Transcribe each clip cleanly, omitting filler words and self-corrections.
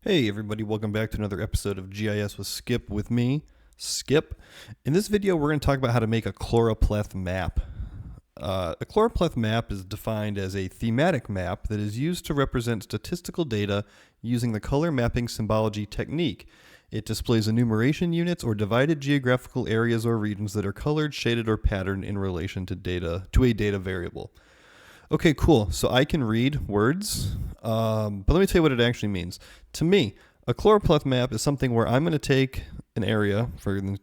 Hey everybody, welcome back to another episode of GIS with Skip with me, Skip. In this video, we're going to talk about how to make a Choropleth map. A Choropleth map is defined as a thematic map that is used to represent statistical data using the color mapping symbology technique. It displays enumeration units or divided geographical areas or regions that are colored, shaded, or patterned in relation to a data variable. Okay, cool. So I can read words, but let me tell you what it actually means. To me, a Choropleth map is something where I'm going to take an area, for in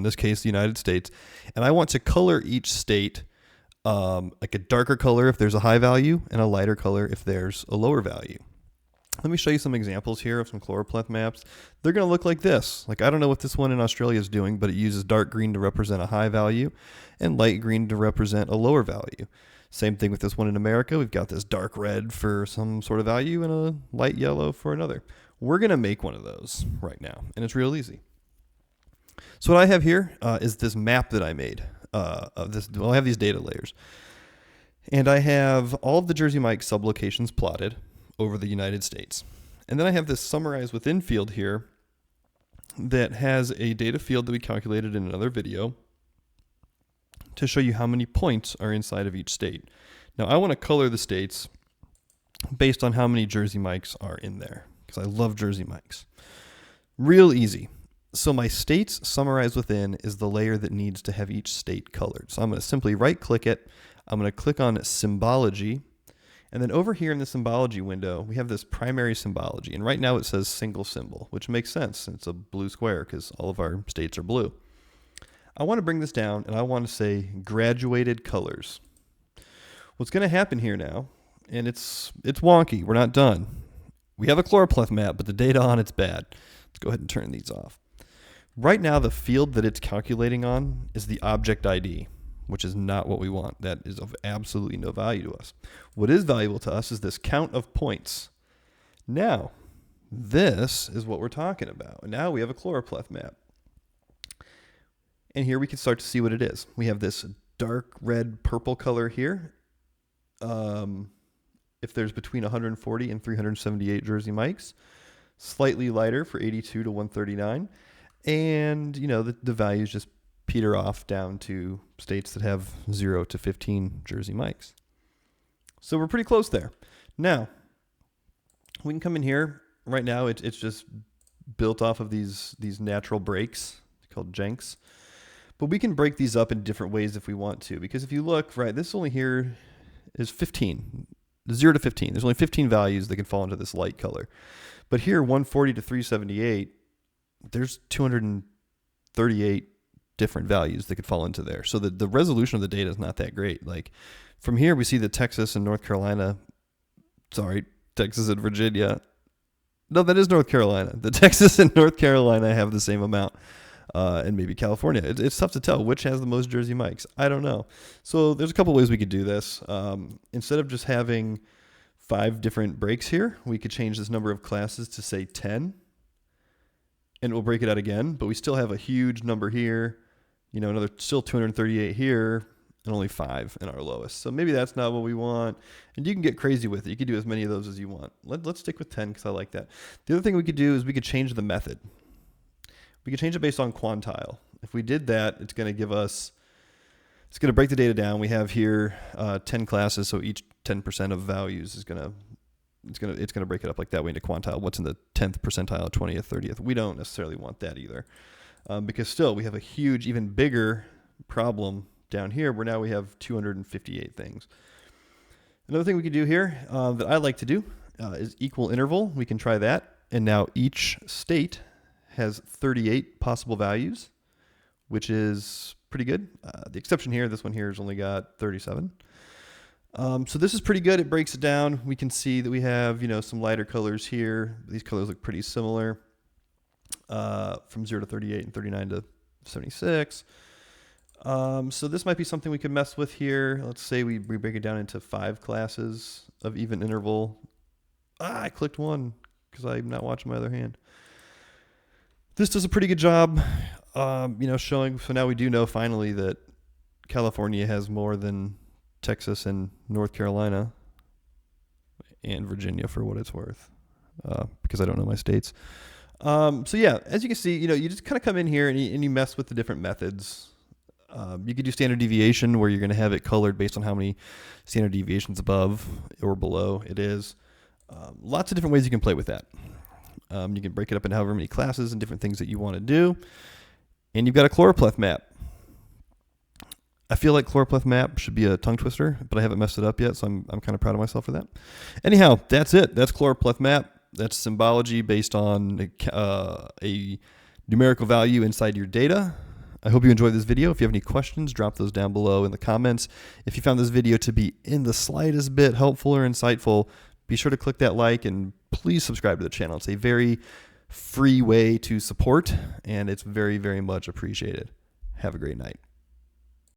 this case, the United States, and I want to color each state like a darker color if there's a high value and a lighter color if there's a lower value. Let me show you some examples here of some Choropleth maps. They're going to look like this. Like, I don't know what this one in Australia is doing, but it uses dark green to represent a high value and light green to represent a lower value. Same thing with this one in America. We've got this dark red for some sort of value and a light yellow for another. We're going to make one of those right now, and it's real easy. So what I have here is this map that I made of this. Well, I have these data layers, and I have all of the Jersey Mike sublocations plotted over the United States. And then I have this summarize within field here that has a data field that we calculated in another video to show you how many points are inside of each state. Now I want to color the states based on how many Jersey Mikes are in there, because I love Jersey Mikes. Real easy. So my states summarized within is the layer that needs to have each state colored. So I'm going to simply right click it. I'm going to click on symbology. And then over here in the symbology window, we have this primary symbology. And right now it says single symbol, which makes sense. It's a blue square because all of our states are blue. I want to bring this down and I want to say graduated colors. What's going to happen here now, and it's wonky, we're not done. We have a Choropleth map, but the data on it's bad. Let's go ahead and turn these off. Right now the field that it's calculating on is the object ID, which is not what we want. That is of absolutely no value to us. What is valuable to us is this count of points. Now, this is what we're talking about. Now we have a Choropleth map. And here we can start to see what it is. We have this dark red purple color here. If there's between 140 and 378 Jersey Mikes, slightly lighter for 82 to 139. And, the values just peter off down to states that have 0 to 15 Jersey Mikes. So we're pretty close there. Now, we can come in here. Right now, it's just built off of these natural breaks called jenks. But we can break these up in different ways if we want to. Because if you look, right, this only here is 15. 0 to 15. There's only 15 values that can fall into this light color. But here, 140 to 378, there's 238 different values that could fall into there. So the resolution of the data is not that great. Like from here, we see that Texas and Virginia. No, that is North Carolina. The Texas and North Carolina have the same amount. And maybe California. It's tough to tell which has the most Jersey Mikes. I don't know. So there's a couple ways we could do this. Instead of just having 5 different breaks here, we could change this number of classes to say 10. And we'll break it out again, but we still have a huge number here, another still 238 here, and only 5 in our lowest. So maybe that's not what we want. And you can get crazy with it. You can do as many of those as you want. Let's stick with 10 because I like that. The other thing we could do is we could change the method. We could change it based on quantile. If we did that, it's going to break the data down. We have here 10 classes, so each 10% of values is it's going to break it up like that way into quantile. What's in the 10th percentile, 20th, 30th? We don't necessarily want that either, because still we have a huge, even bigger problem down here where now we have 258 things. Another thing we could do here that I like to do is equal interval. We can try that, and now each state has 38 possible values, which is pretty good. The exception here, this one here has only got 37. So this is pretty good. It breaks it down. We can see that we have, some lighter colors here. These colors look pretty similar from 0 to 38 and 39 to 76. So this might be something we could mess with here. Let's say we break it down into 5 classes of even interval. I clicked one because I'm not watching my other hand. This does a pretty good job, showing. So now we do know finally that California has more than Texas and North Carolina and Virginia for what it's worth. because I don't know my states. So yeah, as you can see, you just kind of come in here and you mess with the different methods. You could do standard deviation, where you're going to have it colored based on how many standard deviations above or below it is. Lots of different ways you can play with that. You can break it up into however many classes and different things that you want to do. And you've got a Choropleth map. I feel like Choropleth map should be a tongue twister, but I haven't messed it up yet, so I'm kind of proud of myself for that. Anyhow, that's it. That's Choropleth map. That's symbology based on a numerical value inside your data. I hope you enjoyed this video. If you have any questions, drop those down below in the comments. If you found this video to be in the slightest bit helpful or insightful, be sure to click that like and please subscribe to the channel. It's a very free way to support, and it's very, very much appreciated. Have a great night.